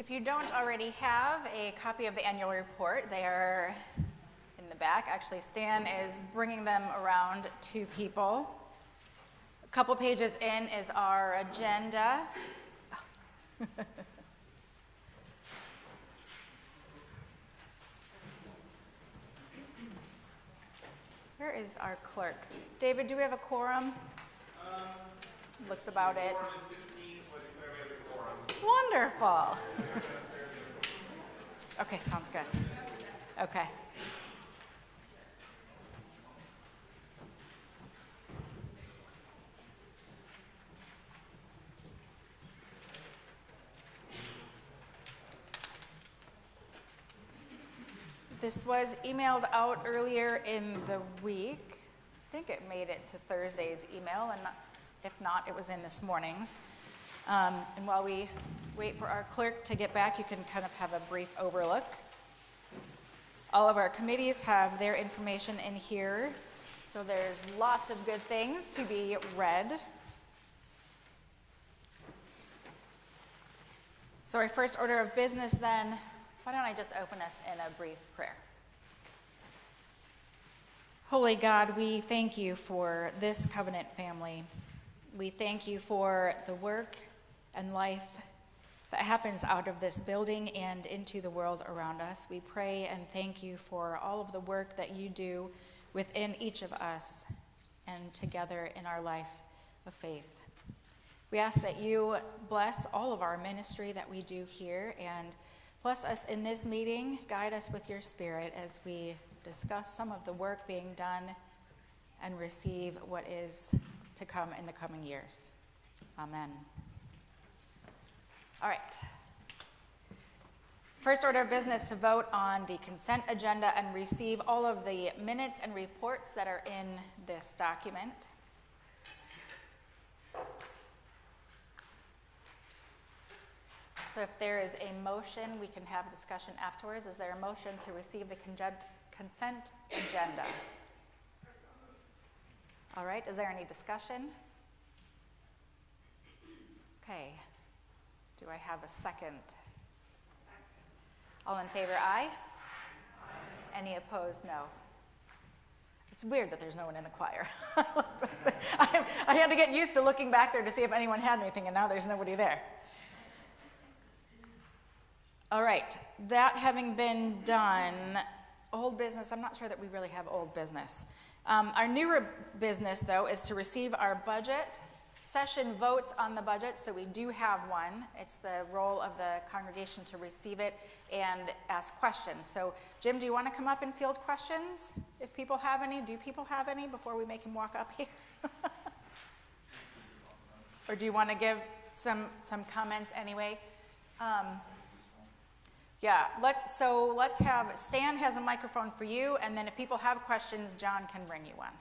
If you don't already have a copy of the annual report, they are in the back. Actually, Stan is bringing them around to people. A couple pages in is our agenda. Where is our clerk? David, do we have a quorum? Looks about it. Wonderful. Okay, sounds good. Okay. This was emailed out earlier in the week. I think it made it to Thursday's email, and if not, it was in this morning's. And while we wait for our clerk to get back, you can kind of have a brief overlook. All of our committees have their information in here, so there's lots of good things to be read. So our first order of business then, why don't I just open us in a brief prayer. Holy God, we thank you for this covenant family. We thank you for the work and life that happens out of this building and into the world around us. We pray and thank you for all of the work that you do within each of us and together in our life of faith. We ask that you bless all of our ministry that we do here and bless us in this meeting. Guide us with your Spirit as we discuss some of the work being done and receive what is to come in the coming years. Amen. All right. First order of business to vote on the consent agenda and receive all of the minutes and reports that are in this document. So if there is a motion, we can have discussion afterwards. Is there a motion to receive the consent agenda? All right, is there any discussion? Okay, do I have a second? All in favor, aye? Aye. Any opposed, no. It's weird that there's no one in the choir. I had to get used to looking back there to see if anyone had anything, and now there's nobody there. All right, that having been done, old business, I'm not sure that we really have old business. Our newer business, though, is to receive our budget. Session votes on the budget, so we do have one. It's the role of the congregation to receive it and ask questions. So, Jim, do you want to come up and field questions? If people have any, do people have any before we make him walk up here? Or do you want to give some comments anyway? Yeah, let's have, Stan has a microphone for you, and then if people have questions, John can bring you one.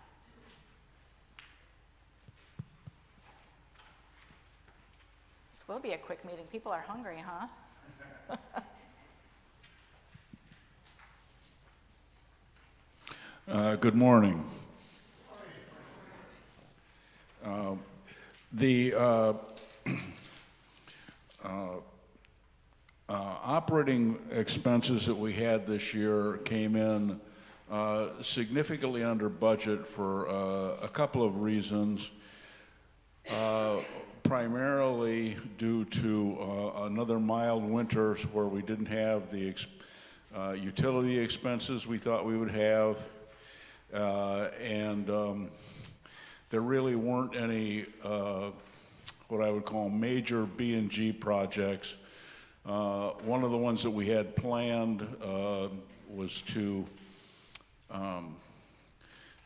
This will be a quick meeting. People are hungry, huh? Good morning. Operating expenses that we had this year came in significantly under budget for a couple of reasons. Primarily due to another mild winter where we didn't have the utility expenses we thought we would have, and there really weren't any what I would call major B&G projects. One of the ones that we had planned was to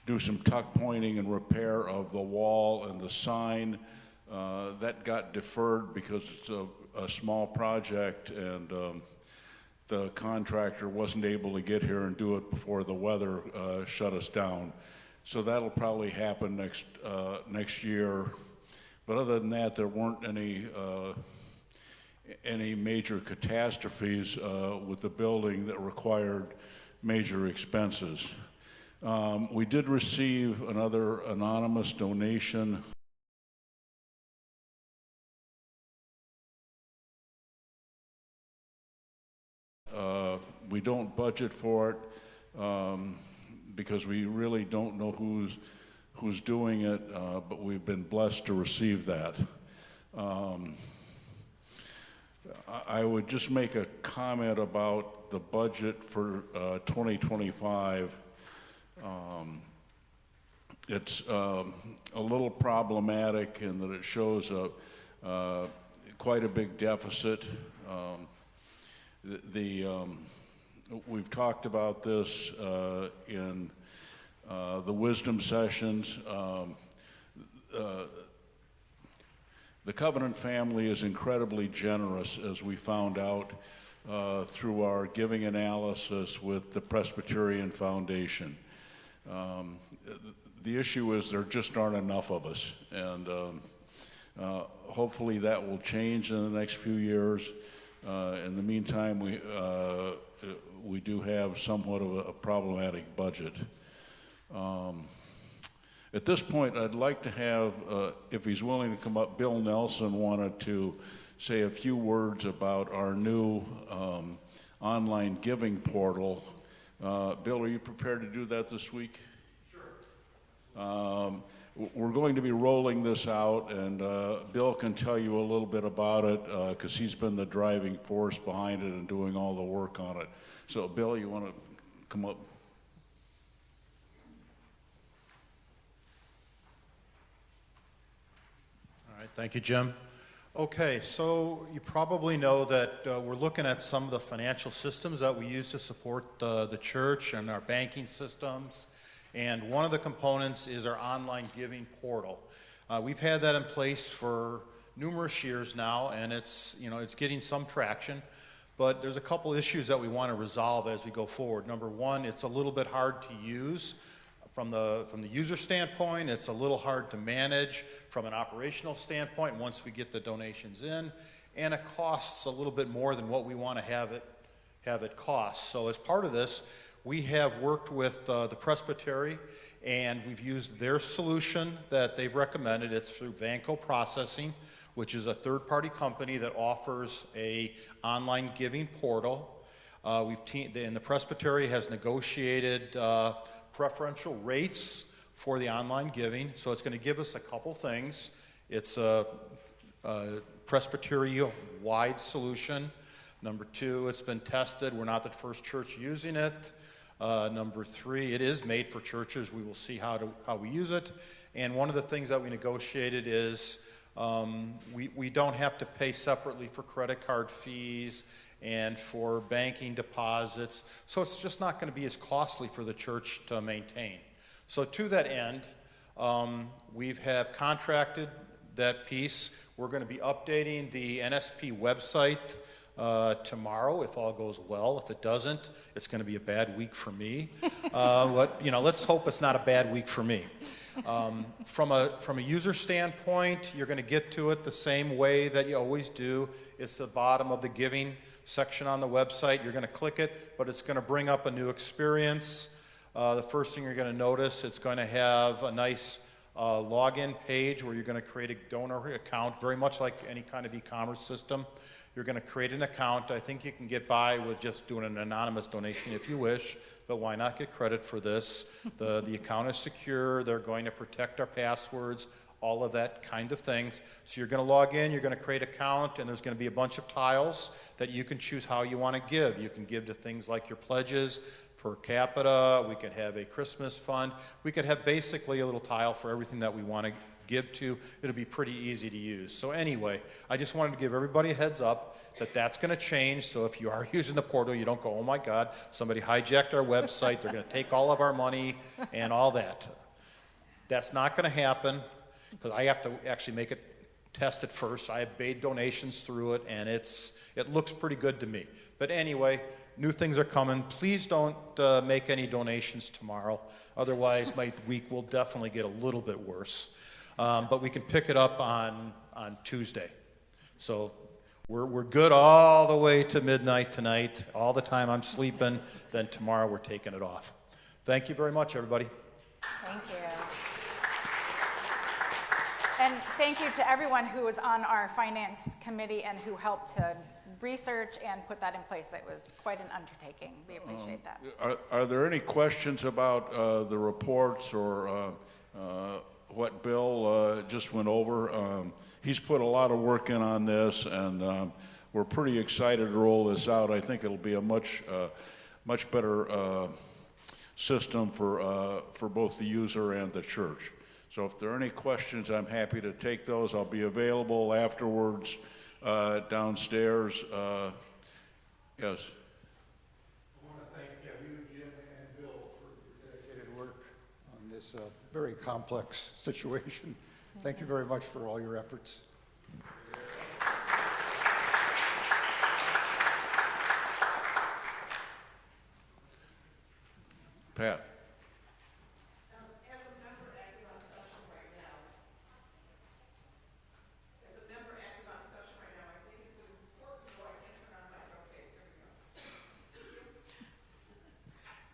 do some tuck pointing and repair of the wall and the sign. That got deferred because it's a small project, and the contractor wasn't able to get here and do it before the weather shut us down. So that'll probably happen next year. But other than that, there weren't any major catastrophes with the building that required major expenses. We did receive another anonymous donation We don't budget for it because we really don't know who's doing it, but we've been blessed to receive that. I would just make a comment about the budget for 2025. It's a little problematic in that it shows quite a big deficit. We've talked about this in the wisdom sessions. The Covenant family is incredibly generous, as we found out through our giving analysis with the Presbyterian Foundation. The issue is there just aren't enough of us, and hopefully that will change in the next few years. In the meantime, we do have somewhat of a problematic budget. At this point, I'd like to have, if he's willing to come up, Bill Nelson wanted to say a few words about our new online giving portal. Bill, are you prepared to do that this week? Sure. We're going to be rolling this out, and Bill can tell you a little bit about it because he's been the driving force behind it and doing all the work on it. So, Bill, you want to come up? All right, thank you, Jim. Okay, so you probably know that we're looking at some of the financial systems that we use to support the church and our banking systems. And one of the components is our online giving portal. We've had that in place for numerous years now, and it's getting some traction. But there's a couple issues that we want to resolve as we go forward. Number one, it's a little bit hard to use from the user standpoint. It's a little hard to manage from an operational standpoint once we get the donations in, and it costs a little bit more than what we want to have it cost. So as part of this, we have worked with the Presbytery, and we've used their solution that they've recommended. It's through Vanco Processing, which is a third-party company that offers a online giving portal. And the Presbytery has negotiated preferential rates for the online giving, so it's going to give us a couple things. It's a Presbytery-wide solution. Number two, it's been tested. We're not the first church using it. Number three, it is made for churches. We will see how we use it. And one of the things that we negotiated is we don't have to pay separately for credit card fees and for banking deposits. So it's just not going to be as costly for the church to maintain. So to that end, we have contracted that piece. We're going to be updating the NSP website tomorrow, if all goes well. If it doesn't, it's going to be a bad week for me. But let's hope it's not a bad week for me. From a user standpoint, you're going to get to it the same way that you always do. It's the bottom of the giving section on the website. You're going to click it, but it's going to bring up a new experience. The first thing you're going to notice, it's going to have a nice login page where you're going to create a donor account, very much like any kind of e-commerce system. You're going to create an account. I think you can get by with just doing an anonymous donation if you wish, but why not get credit for this? The account is secure. They're going to protect our passwords, all of that kind of things. So you're going to log in, you're going to create an account, and there's going to be a bunch of tiles that you can choose how you want to give. You can give to things like your pledges, per capita. We could have a Christmas fund. We could have basically a little tile for everything that we want to give to. It'll be pretty easy to use. So anyway, I just wanted to give everybody a heads up that that's going to change. So if you are using the portal, you don't go, oh my God, somebody hijacked our website. They're going to take all of our money and all that. That's not going to happen because I have to actually make it test it first. I have made donations through it, and it looks pretty good to me. But anyway, new things are coming. Please don't make any donations tomorrow. Otherwise, my week will definitely get a little bit worse. But we can pick it up on Tuesday. So we're good all the way to midnight tonight. All the time I'm sleeping. Then tomorrow we're taking it off. Thank you very much, everybody. Thank you. And thank you to everyone who was on our finance committee and who helped to research and put that in place. It was quite an undertaking. We appreciate that. Are there any questions about the reports or what Bill just went over? He's put a lot of work in on this, and we're pretty excited to roll this out. I think it'll be a much better system for both the user and the church. So if there are any questions, I'm happy to take those. I'll be available afterwards downstairs. Yes. I want to thank you, Jim, and Bill for your dedicated work on this very complex situation. Thank you very much for all your efforts. Pat.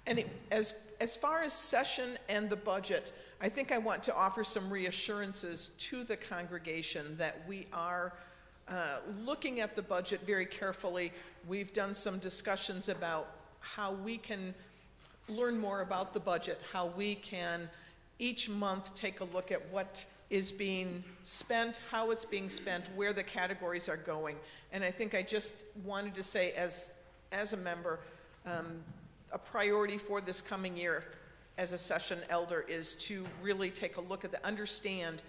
And as far as session and the budget, I think I want to offer some reassurances to the congregation that we are looking at the budget very carefully. We've done some discussions about how we can learn more about the budget, how we can each month take a look at what is being spent, how it's being spent, where the categories are going. And I think I just wanted to say as a member, a priority for this coming year as a session elder is to really take a look at understand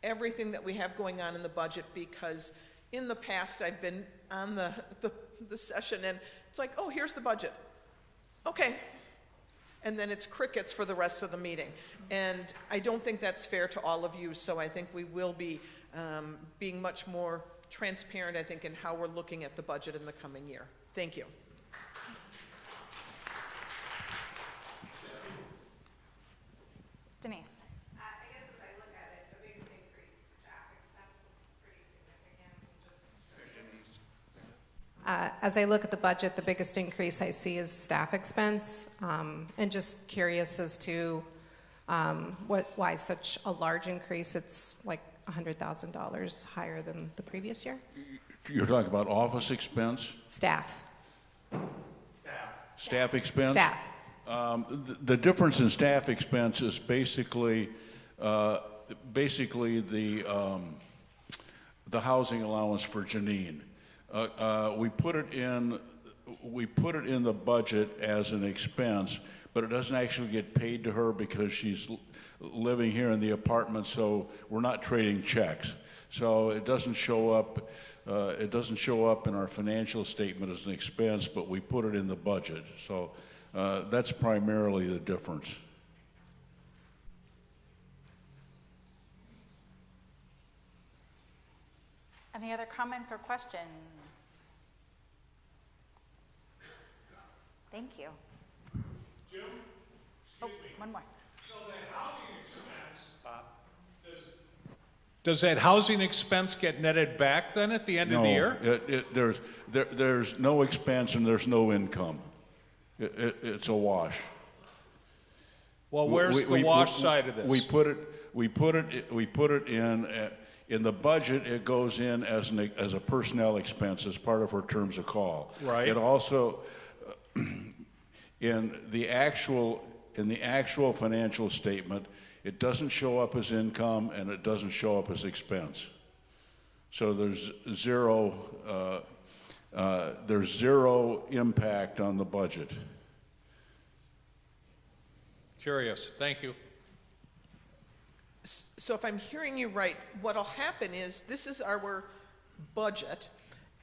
everything that we have going on in the budget, because in the past I've been on the session and it's like, oh, here's the budget. Okay. And then it's crickets for the rest of the meeting. And I don't think that's fair to all of you, so I think we will be being much more transparent, I think, in how we're looking at the budget in the coming year. Thank you. Denise. I guess as I look at it, the biggest increase is staff expense. It's pretty significant. As I look at the budget, the biggest increase I see is staff expense, and just curious as to why such a large increase. It's like $100,000 higher than the previous year. You're talking about office expense? Staff. Staff expense? Staff. The difference in staff expense is basically the housing allowance for Janine. We put it in the budget as an expense, but it doesn't actually get paid to her because she's living here in the apartment. So we're not trading checks. So it doesn't show up. It doesn't show up in our financial statement as an expense, but we put it in the budget. So that's primarily the difference. Any other comments or questions? Thank you. Jim, excuse me. One more. So that housing expense, does that housing expense get netted back then at the end of the year? There's no expense and there's no income. It's a wash. Well, where's the wash side of this? We put it in the budget. It goes in as a personnel expense as part of her terms of call. Right. It also in the actual financial statement, it doesn't show up as income and it doesn't show up as expense. So there's zero impact on the budget. Curious. Thank you. So if I'm hearing you right, what'll happen is this is our budget,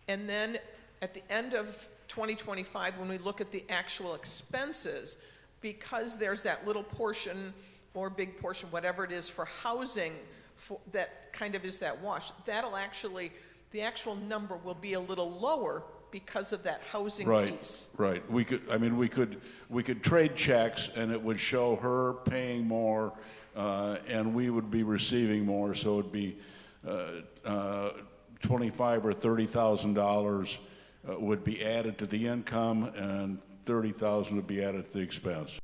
and then at the end of 2025, when we look at the actual expenses, because there's that little portion or big portion, whatever it is, for housing, that kind of is that wash, that'll actually, the actual number will be a little lower because of that housing piece. Right. We could trade checks and it would show her paying more and we would be receiving more, so it'd be $25,000 or $30,000 would be added to the income and $30,000 would be added to the expense.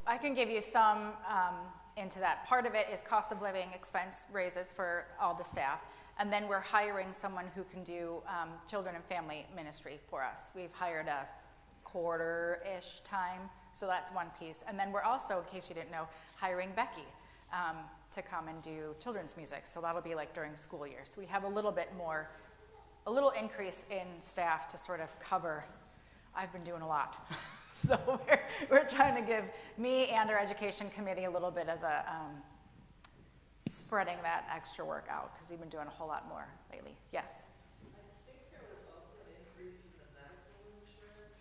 I can give you some into that. Part of it is cost of living expense raises for all the staff. And then we're hiring someone who can do children and family ministry for us. We've hired a quarter-ish time, so that's one piece. And then we're also, in case you didn't know, hiring Becky to come and do children's music. So that'll be like during school year. So we have a little bit more, a little increase in staff to sort of cover. I've been doing a lot. So we're trying to give me and our education committee a little bit of a spreading that extra work out, because we've been doing a whole lot more lately. Yes? I think there was also an increase in the medical insurance.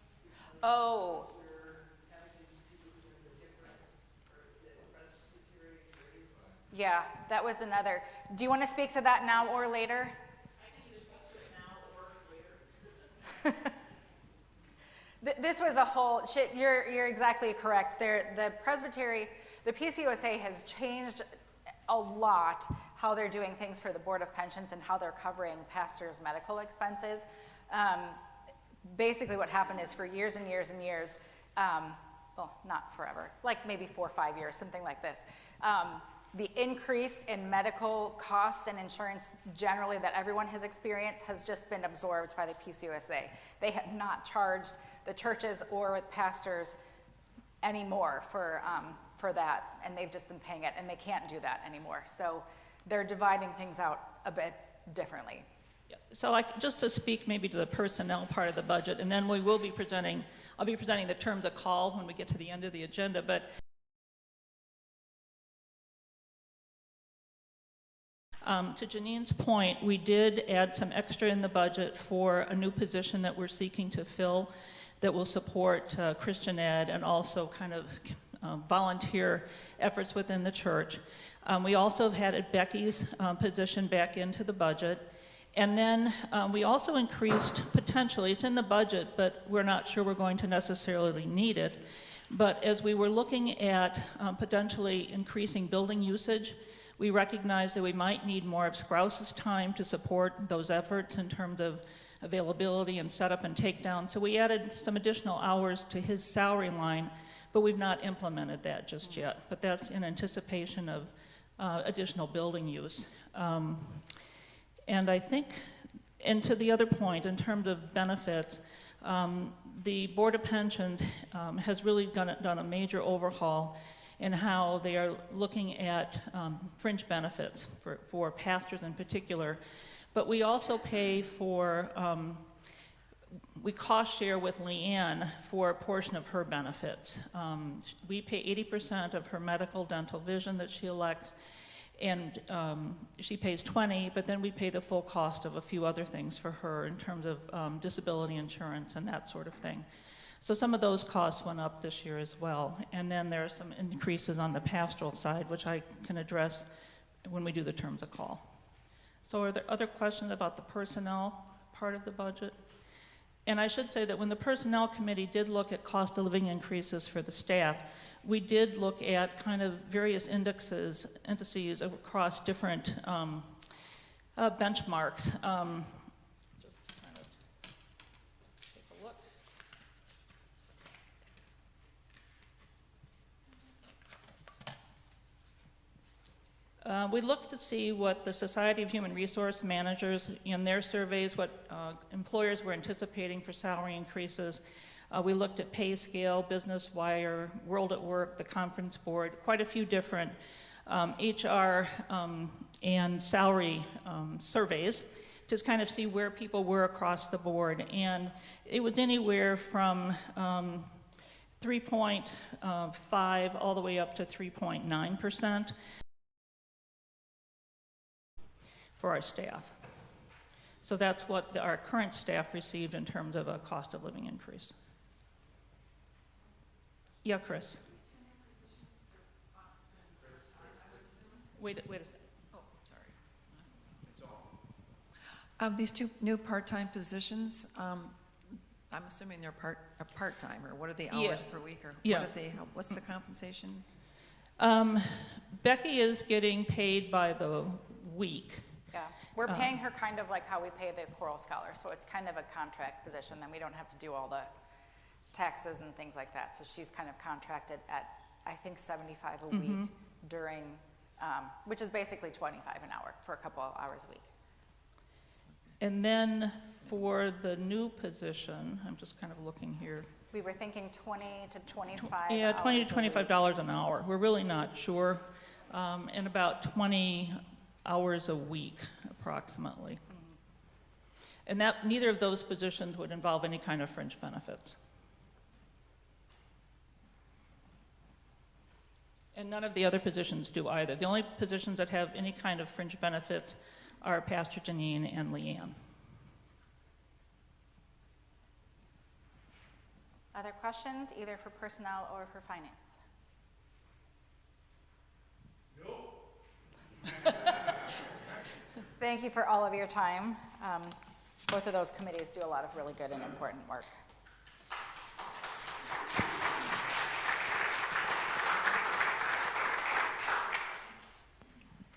Oh. We're having to do as a different, or the Presbyterian raise. Yeah, that was another. Do you want to speak to that now or later? I can either speak to it now or later. This was a whole, you're exactly correct. The Presbytery, the PCUSA has changed a lot how they're doing things for the Board of Pensions and how they're covering pastors' medical expenses. Basically what happened is for years and years and years, well, not forever, like maybe 4 or 5 years, something like this, the increase in medical costs and insurance generally that everyone has experienced has just been absorbed by the PCUSA. They have not charged the churches or with pastors anymore for that, and they've just been paying it, and they can't do that anymore. So they're dividing things out a bit differently. Yeah. So just to speak maybe to the personnel part of the budget, and then we will be presenting, I'll be presenting the terms of call when we get to the end of the agenda, but to Janine's point, we did add some extra in the budget for a new position that we're seeking to fill that will support Christian ed and also kind of volunteer efforts within the church. We also have added Becky's position back into the budget. And then we also increased, potentially, it's in the budget, but we're not sure we're going to necessarily need it. But as we were looking at potentially increasing building usage, we recognized that we might need more of Scrouse's time to support those efforts in terms of availability and setup and takedown. So we added some additional hours to his salary line, but we've not implemented that just yet. But that's in anticipation of additional building use. And I think, and to the other point, in terms of benefits, the Board of Pensions has really done a major overhaul in how they are looking at fringe benefits for pastors in particular. But we also pay for, we cost share with Leanne for a portion of her benefits. We pay 80% of her medical, dental, vision that she elects, and she pays 20, but then we pay the full cost of a few other things for her in terms of disability insurance and that sort of thing. So some of those costs went up this year as well. And then there are some increases on the pastoral side, which I can address when we do the terms of call. So are there other questions about the personnel part of the budget? And I should say that when the Personnel Committee did look at cost of living increases for the staff, we did look at kind of various indices across different benchmarks. Just to kind of take a look. We looked to see what the Society of Human Resource Managers, in their surveys, what employers were anticipating for salary increases. We looked at Pay Scale, Business Wire, World at Work, the Conference Board, quite a few different HR and salary surveys to kind of see where people were across the board. And it was anywhere from 3.5 all the way up to 3.9%. For our staff. So that's what our current staff received in terms of a cost of living increase. Yeah, Chris. Wait a second. Oh, sorry. These two new part-time positions, I'm assuming they're part-time, or what are the hours per week, or what's the compensation? Becky is getting paid by the week. Yeah, we're paying her kind of like how we pay the choral scholar, so it's kind of a contract position, then we don't have to do all the taxes and things like that, so she's kind of contracted at I think 75 a week during, which is basically 25 an hour for a couple of hours a week. And then for the new position, I'm just kind of looking here. We were thinking 20 to 25 Yeah, $20 to hours a week. $25 an hour. We're really not sure. And about 20 hours a week, approximately. And that neither of those positions would involve any kind of fringe benefits. And none of the other positions do either. The only positions that have any kind of fringe benefits are Pastor Janine and Leanne. Other questions, either for personnel or for finance? No. Thank you for all of your time. Both of those committees do a lot of really good and important work.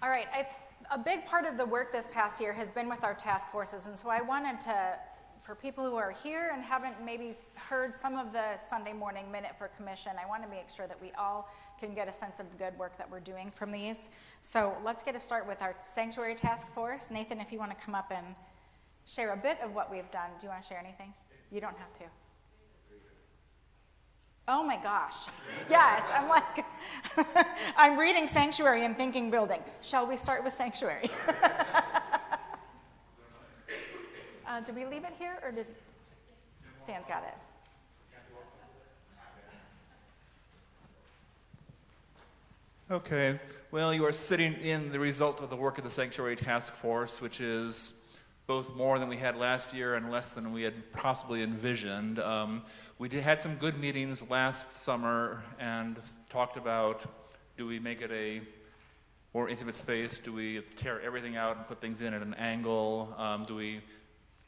All right, a big part of the work this past year has been with our task forces, and so I wanted to, for people who are here and haven't maybe heard some of the Sunday morning Minute for Commission, I want to make sure that we all can get a sense of the good work that we're doing from these. So let's get a start with our Sanctuary Task Force. Nathan, if you want to come up and share a bit of what we've done. Do you want to share anything? You don't have to. Oh my gosh. Yes, I'm like, I'm reading Sanctuary and thinking building. Shall we start with Sanctuary? Did we leave it here, or did Stan's got it? Okay, well, you are sitting in the result of the work of the Sanctuary Task Force, which is both more than we had last year and less than we had possibly envisioned. We had some good meetings last summer and talked about, do we make it a more intimate space? Do we tear everything out and put things in at an angle? Do we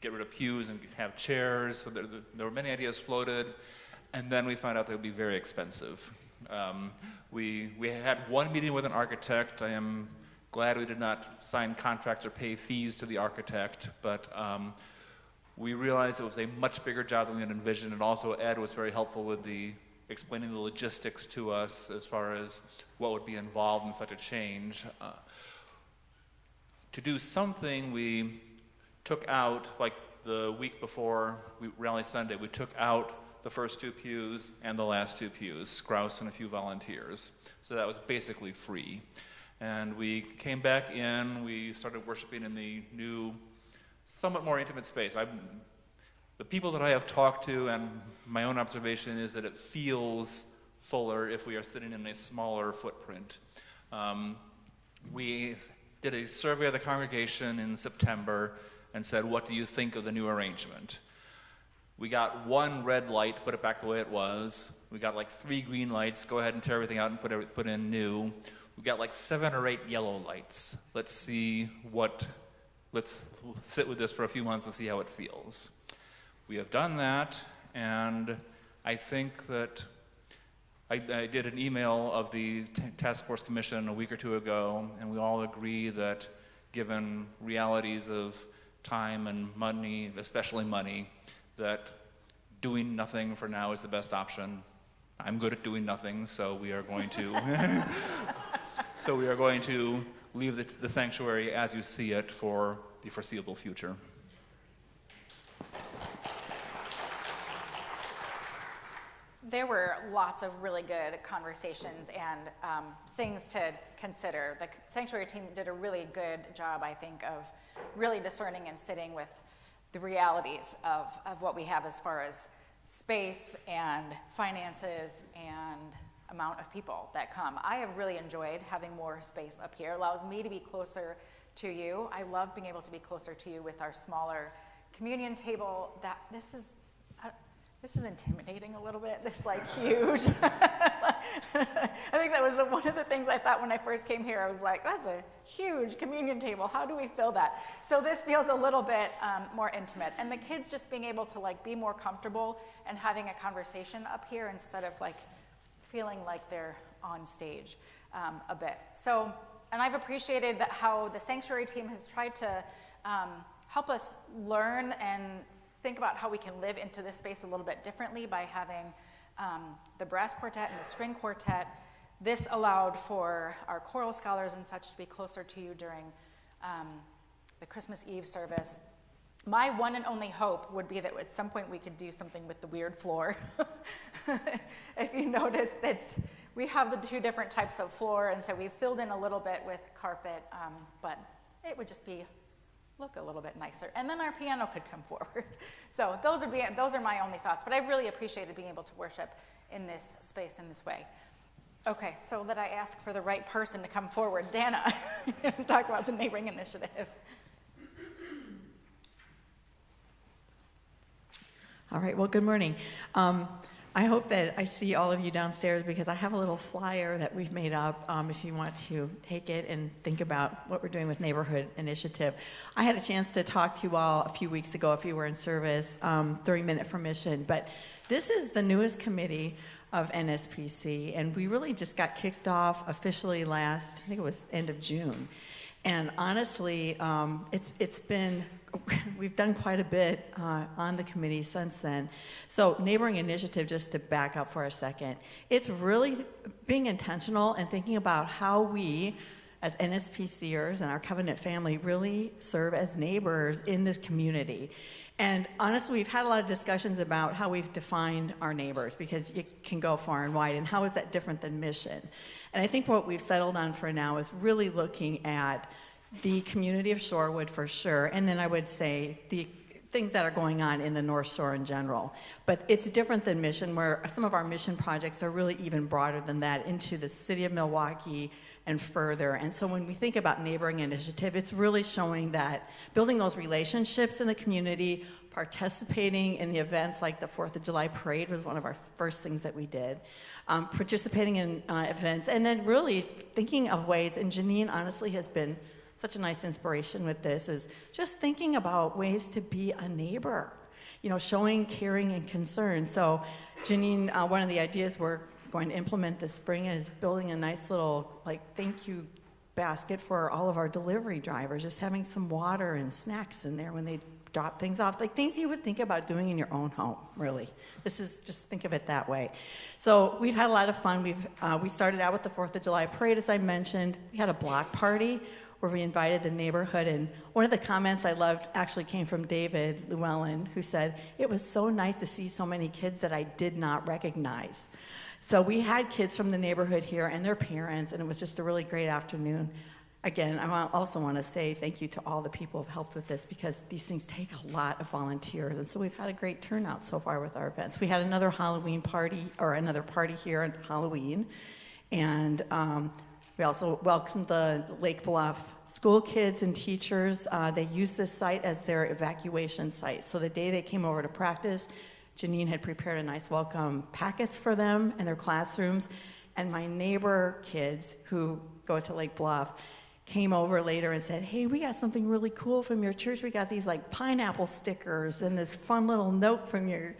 get rid of pews and have chairs? So there were many ideas floated, and then we found out they would be very expensive. We had one meeting with an architect. I am glad we did not sign contracts or pay fees to the architect, but we realized it was a much bigger job than we had envisioned, and also Ed was very helpful with explaining the logistics to us as far as what would be involved in such a change. To do something, we took out, like the week before Rally Sunday, we took out the first 2 pews and the last 2 pews, Sgrouse and a few volunteers. So that was basically free. And we came back in, we started worshiping in the new, somewhat more intimate space. The people that I have talked to, and my own observation is that it feels fuller if we are sitting in a smaller footprint. We did a survey of the congregation in September and said, what do you think of the new arrangement? We got 1 red light, put it back the way it was. We got like 3 green lights, go ahead and tear everything out and put in new. We got like 7 or 8 yellow lights. Let's sit with this for a few months and see how it feels. We have done that, and I think that I did an email of the Task Force Commission a week or 2 ago, and we all agree that given realities of time and money, especially money, that doing nothing for now is the best option. I'm good at doing nothing, so we are going to leave the sanctuary as you see it for the foreseeable future. There were lots of really good conversations and things to consider. The Sanctuary team did a really good job, I think, of really discerning and sitting with the realities of what we have as far as space and finances and amount of people that come. I have really enjoyed having more space up here. It allows me to be closer to you. I love being able to be closer to you with our smaller communion table. This is intimidating a little bit, this like huge. I think that was one of the things I thought when I first came here. I was like, that's a huge communion table. How do we fill that? So this feels a little bit more intimate. And the kids just being able to like be more comfortable and having a conversation up here instead of like feeling like they're on stage a bit. So, and I've appreciated how the Sanctuary team has tried to help us learn and think about how we can live into this space a little bit differently by having the brass quartet and the string quartet this allowed for our choral scholars and such to be closer to you during the Christmas Eve service. My one and only hope would be that at some point we could do something with the weird floor. If you notice, we have the two different types of floor, and so we filled in a little bit with carpet, but it would just look a little bit nicer. And then our piano could come forward. So those are my only thoughts, but I've really appreciated being able to worship in this space in this way. Okay, so that I ask for the right person to come forward. Dana, talk about the neighboring initiative. All right, well, good morning. I hope that I see all of you downstairs because I have a little flyer that we've made up if you want to take it and think about what we're doing with Neighborhood Initiative. I had a chance to talk to you all a few weeks ago if you were in service during Minute for Mission, but this is the newest committee of NSPC, and we really just got kicked off officially I think it was end of June. And honestly, we've done quite a bit on the committee since then. So Neighboring Initiative, just to back up for a second, it's really being intentional and thinking about how we, as NSPCers and our Covenant family, really serve as neighbors in this community. And honestly, we've had a lot of discussions about how we've defined our neighbors, because you can go far and wide, and how is that different than mission? And I think what we've settled on for now is really looking at the community of Shorewood for sure, and then I would say the things that are going on in the North Shore in general. But it's different than mission, where some of our mission projects are really even broader than that, into the city of Milwaukee and further. And so when we think about Neighboring Initiative, it's really showing that building those relationships in the community, participating in the events like the 4th of July parade was one of our first things that we did. Participating in events, and then really thinking of ways, and Janine honestly has been such a nice inspiration with this, is just thinking about ways to be a neighbor, showing caring and concern. So Janine, one of the ideas we're going to implement this spring is building a nice little thank you basket for all of our delivery drivers, just having some water and snacks in there when they drop things off, things you would think about doing in your own home, really. This is, just think of it that way. So we've had a lot of fun. We started out with the 4th of July parade, as I mentioned. We had a block party where we invited the neighborhood, and one of the comments I loved actually came from David Llewellyn, who said, "It was so nice to see so many kids that I did not recognize." So we had kids from the neighborhood here and their parents, and it was just a really great afternoon. Again, I also want to say thank you to all the people who have helped with this, because these things take a lot of volunteers, and so we've had a great turnout so far with our events. We had another Halloween party, or another party here on Halloween, and we also welcomed the Lake Bluff school kids and teachers. They used this site as their evacuation site. So the day they came over to practice, Janine had prepared a nice welcome packets for them and their classrooms, and my neighbor kids who go to Lake Bluff came over later and said, "Hey, we got something really cool from your church. We got these pineapple stickers and this fun little note from your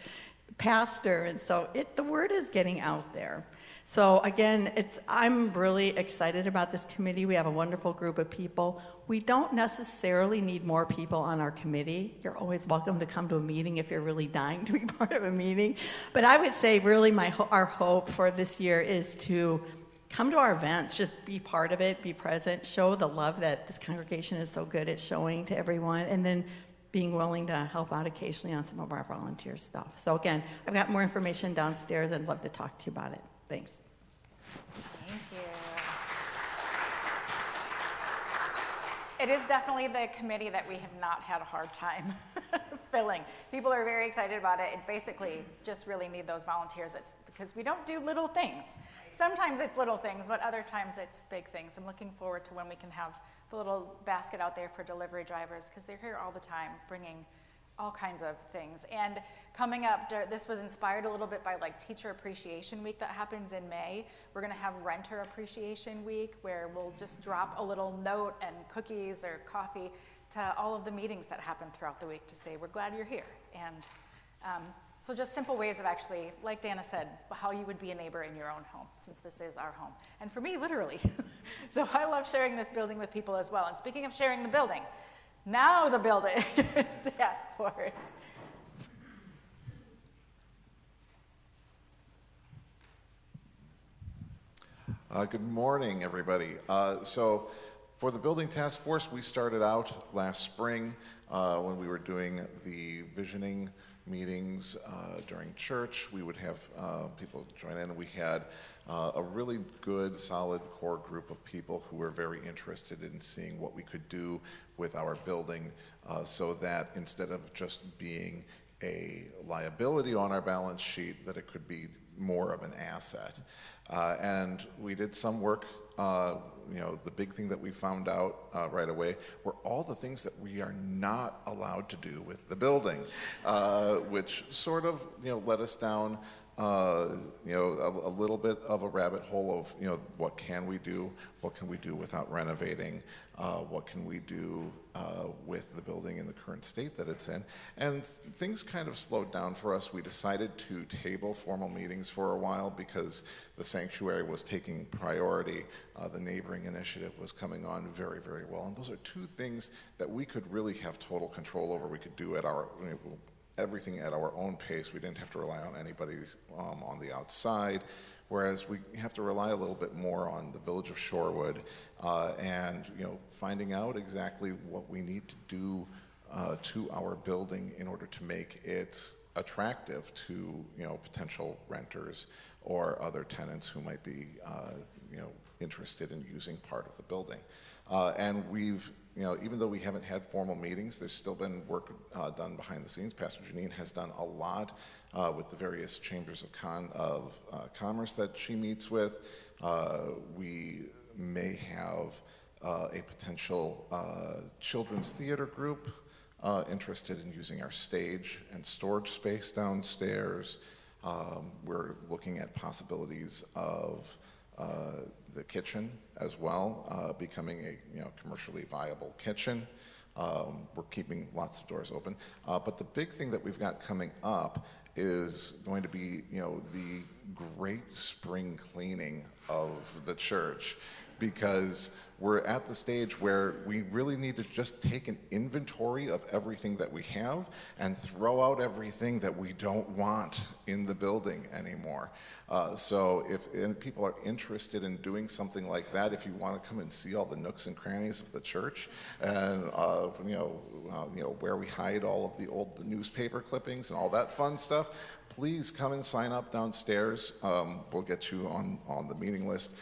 pastor." And so the word is getting out there. So again, I'm really excited about this committee. We have a wonderful group of people. We don't necessarily need more people on our committee. You're always welcome to come to a meeting if you're really dying to be part of a meeting. But I would say really our hope for this year is to come to our events, just be part of it, be present, show the love that this congregation is so good at showing to everyone, and then being willing to help out occasionally on some of our volunteer stuff. So again, I've got more information downstairs. I'd love to talk to you about it. Thanks. Thank you. It is definitely the committee that we have not had a hard time filling. People are very excited about it, and basically just really need those volunteers. It's because we don't do little things. Sometimes it's little things, but other times it's big things. I'm looking forward to when we can have the little basket out there for delivery drivers, because they're here all the time bringing all kinds of things. And coming up, this was inspired a little bit by Teacher Appreciation Week that happens in May. We're gonna have Renter Appreciation Week, where we'll just drop a little note and cookies or coffee to all of the meetings that happen throughout the week to say, we're glad you're here. And so just simple ways of actually, like Dana said, how you would be a neighbor in your own home, since this is our home. And for me, literally. So I love sharing this building with people as well. And speaking of sharing the building, now the building task force. Good morning, everybody. So for the Building Task Force, we started out last spring when we were doing the visioning meetings during church. We would have people join in, and we had a really good, solid core group of people who were very interested in seeing what we could do with our building so that instead of just being a liability on our balance sheet, that it could be more of an asset. And we did some work. The big thing that we found out right away were all the things that we are not allowed to do with the building, which sort of, led us down, a little bit of a rabbit hole of, what can we do? What can we do without renovating? What can we do with the building in the current state that it's in? And things kind of slowed down for us. We decided to table formal meetings for a while because the sanctuary was taking priority. The neighboring initiative was coming on very, very well. And those are two things that we could really have total control over. We could do at our everything at our own pace. We didn't have to rely on anybody's on the outside, whereas we have to rely a little bit more on the Village of Shorewood and finding out exactly what we need to do to our building in order to make it attractive to potential renters or other tenants who might be interested in using part of the building. And we've even though we haven't had formal meetings, there's still been work done behind the scenes. Pastor Janine has done a lot with the various chambers of commerce that she meets with. We may have a potential children's theater group interested in using our stage and storage space downstairs. We're looking at possibilities of the kitchen as well, becoming a commercially viable kitchen. We're keeping lots of doors open. But the big thing that we've got coming up is going to be, the great spring cleaning of the church, because we're at the stage where we really need to just take an inventory of everything that we have and throw out everything that we don't want in the building anymore. So if people are interested in doing something like that, if you want to come and see all the nooks and crannies of the church and where we hide all of the old newspaper clippings and all that fun stuff, please come and sign up downstairs. We'll get you on the meeting list.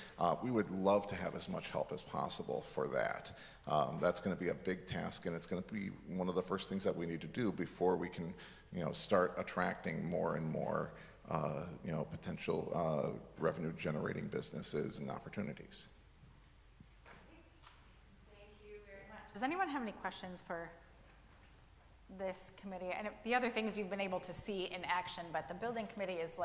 We would love to have as much help as possible for that. That's going to be a big task, and it's going to be one of the first things that we need to do before we can, start attracting more and more, potential revenue-generating businesses and opportunities. Thank you very much. Does anyone have any questions for this committee? And the other things you've been able to see in action, but the building committee is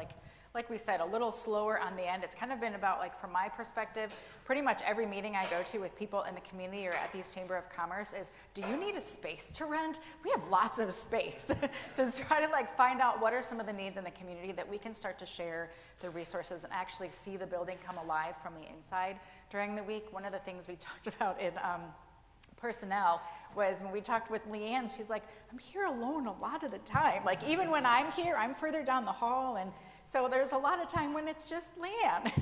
like we said, a little slower on the end. It's kind of been about, from my perspective, pretty much every meeting I go to with people in the community or at these Chamber of Commerce is, do you need a space to rent? We have lots of space to try to find out what are some of the needs in the community that we can start to share the resources and actually see the building come alive from the inside during the week. One of the things we talked about in personnel was when we talked with Leanne, she's like, I'm here alone a lot of the time. Even when I'm here, I'm further down the hall, and so there's a lot of time when it's just Leanne.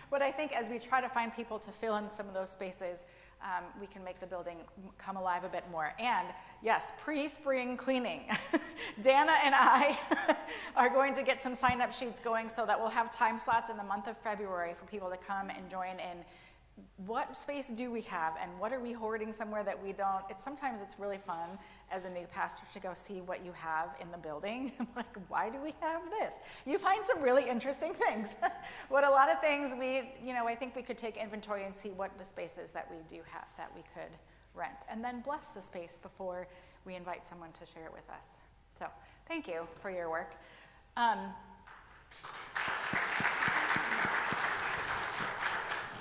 But I think as we try to find people to fill in some of those spaces, we can make the building come alive a bit more. And yes, pre-spring cleaning. Dana and I are going to get some sign-up sheets going so that we'll have time slots in the month of February for people to come and join in. What space do we have, and what are we hoarding somewhere that we don't? Sometimes it's really fun as a new pastor to go see what you have in the building. Why do we have this? You find some really interesting things. What a lot of things I think we could take inventory and see what the spaces that we do have that we could rent, and then bless the space before we invite someone to share it with us. So thank you for your work.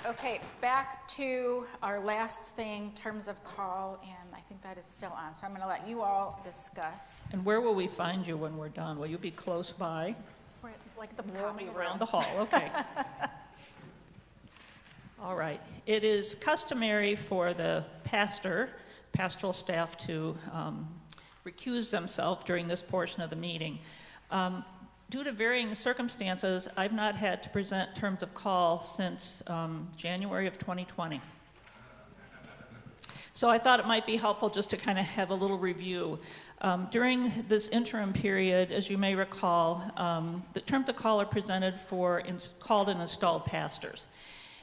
Okay, back to our last thing, terms of call, and I think that is still on. So I'm going to let you all discuss. And where will we find you when we're done? Will you be close by? Like the probably around the hall, okay. All right. It is customary for the pastoral staff to recuse themselves during this portion of the meeting. due to varying circumstances, I've not had to present terms of call since January of 2020. So I thought it might be helpful just to kind of have a little review. During this interim period, as you may recall, the terms of call are presented for called and installed pastors.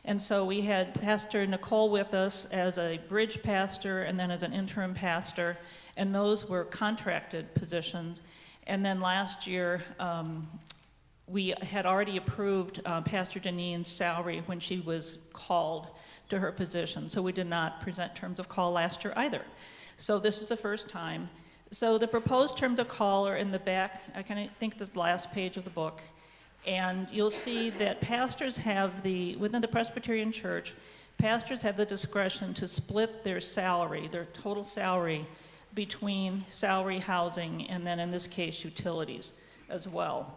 And so we had Pastor Nicole with us as a bridge pastor and then as an interim pastor, and those were contracted positions. And then last year, we had already approved Pastor Janine's salary when she was called to her position. So we did not present terms of call last year either. So this is the first time. So the proposed terms of call are in the back. I kind of think this last page of the book. And you'll see that pastors have within the Presbyterian Church, pastors have the discretion to split their salary, their total salary, between salary, housing, and then in this case, utilities as well.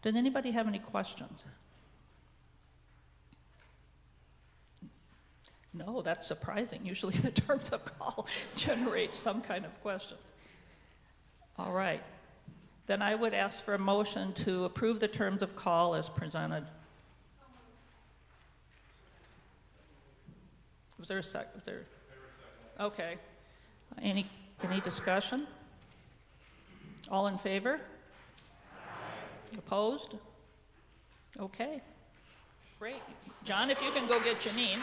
Does anybody have any questions? No, that's surprising. Usually the terms of call generate some kind of question. All right. Then I would ask for a motion to approve the terms of call as presented. Was there a second? Okay. Any discussion? All in favor? Opposed? Okay. Great. John, if you can go get Janine.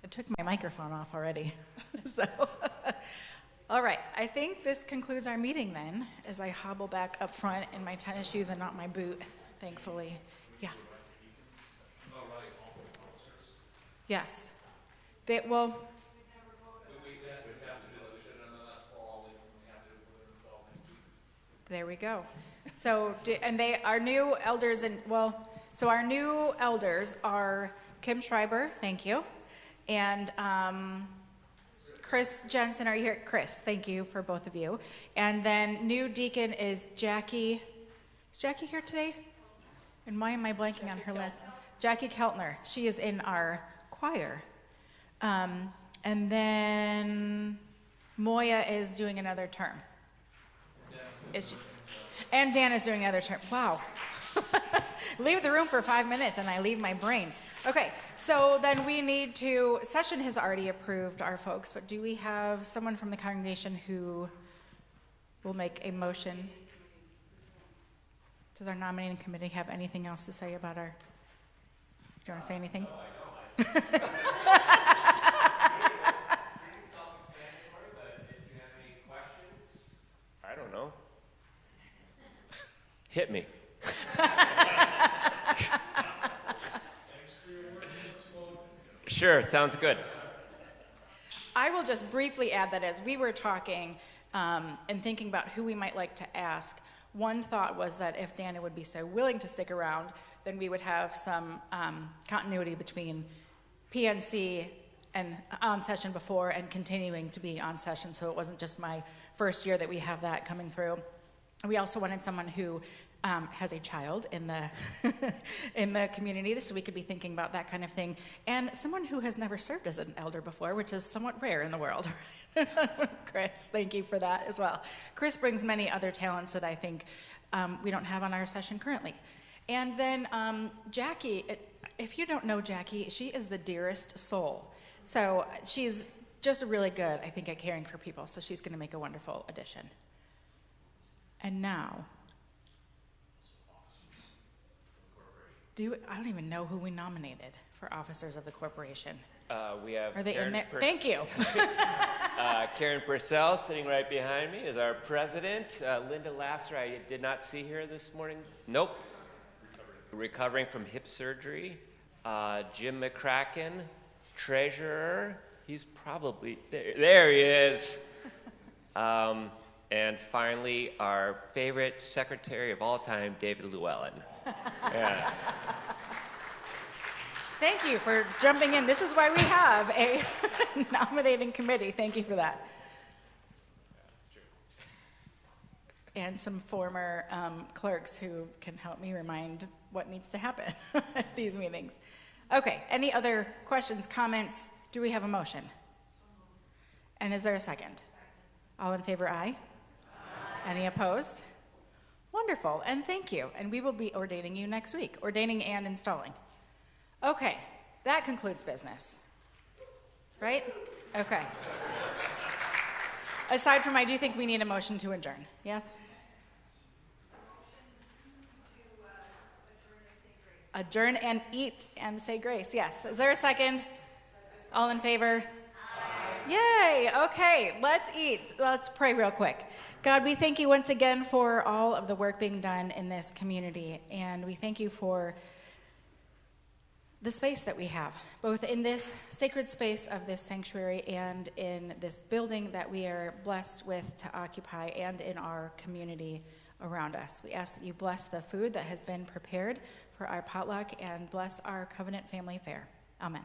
I took my microphone off already. So, all right, I think this concludes our meeting then, as I hobble back up front in my tennis shoes and not my boot, thankfully. Yeah. Yes. There we go. So, and our new elders, so our new elders are Kim Schreiber, thank you, and Chris Jensen, are you here? Chris, thank you for both of you. And then new deacon is Jackie. Is Jackie here today? And why am I blanking on her list? Jackie Keltner. She is in our choir. And then Moya is doing another term. Is she? And Dan is doing another term. Wow. Leave the room for 5 minutes and I leave my brain. Okay, so then we need to, Session has already approved our folks, but do we have someone from the congregation who will make a motion? Does our nominating committee have anything else to say about our, do you want to say anything? No, I don't. I don't know. Hit me. Sure, sounds good. I will just briefly add that as we were talking and thinking about who we might like to ask, one thought was that if Dana would be so willing to stick around, then we would have some continuity between PNC and on session before and continuing to be on session, so it wasn't just my first year that we have that coming through. We also wanted someone who has a child in the in the community, so we could be thinking about that kind of thing, and someone who has never served as an elder before, which is somewhat rare in the world. Chris, thank you for that as well. Chris brings many other talents that I think we don't have on our session currently. And then Jackie, if you don't know Jackie, she is the dearest soul. So she's just really good, I think, at caring for people, so she's going to make a wonderful addition. And now, I don't even know who we nominated for officers of the corporation. We have Are they Karen in there? Thank you. Karen Purcell sitting right behind me is our president. Linda Lasser, I did not see here this morning. Nope. Recovering from hip surgery. Jim McCracken, treasurer. He's probably there. There he is. And finally, our favorite secretary of all time, David Llewellyn. Yeah. Thank you for jumping in. This is why we have a nominating committee. Thank you for that. That's true. And some former clerks who can help me remind what needs to happen at these meetings. Okay, any other questions, comments? Do we have a motion? And is there a second? All in favor, aye? Aye. Any opposed? Wonderful, and thank you. And we will be ordaining you next week, ordaining and installing. Okay, that concludes business. Right? Okay. Aside from, I do think we need a motion to adjourn. Yes? Adjourn and eat and say grace. Yes. Is there a second? All in favor? Yay! Okay, let's eat. Let's pray real quick. God, we thank you once again for all of the work being done in this community, and we thank you for the space that we have, both in this sacred space of this sanctuary and in this building that we are blessed with to occupy, and in our community around us. We ask that you bless the food that has been prepared for our potluck and bless our covenant family fare. Amen.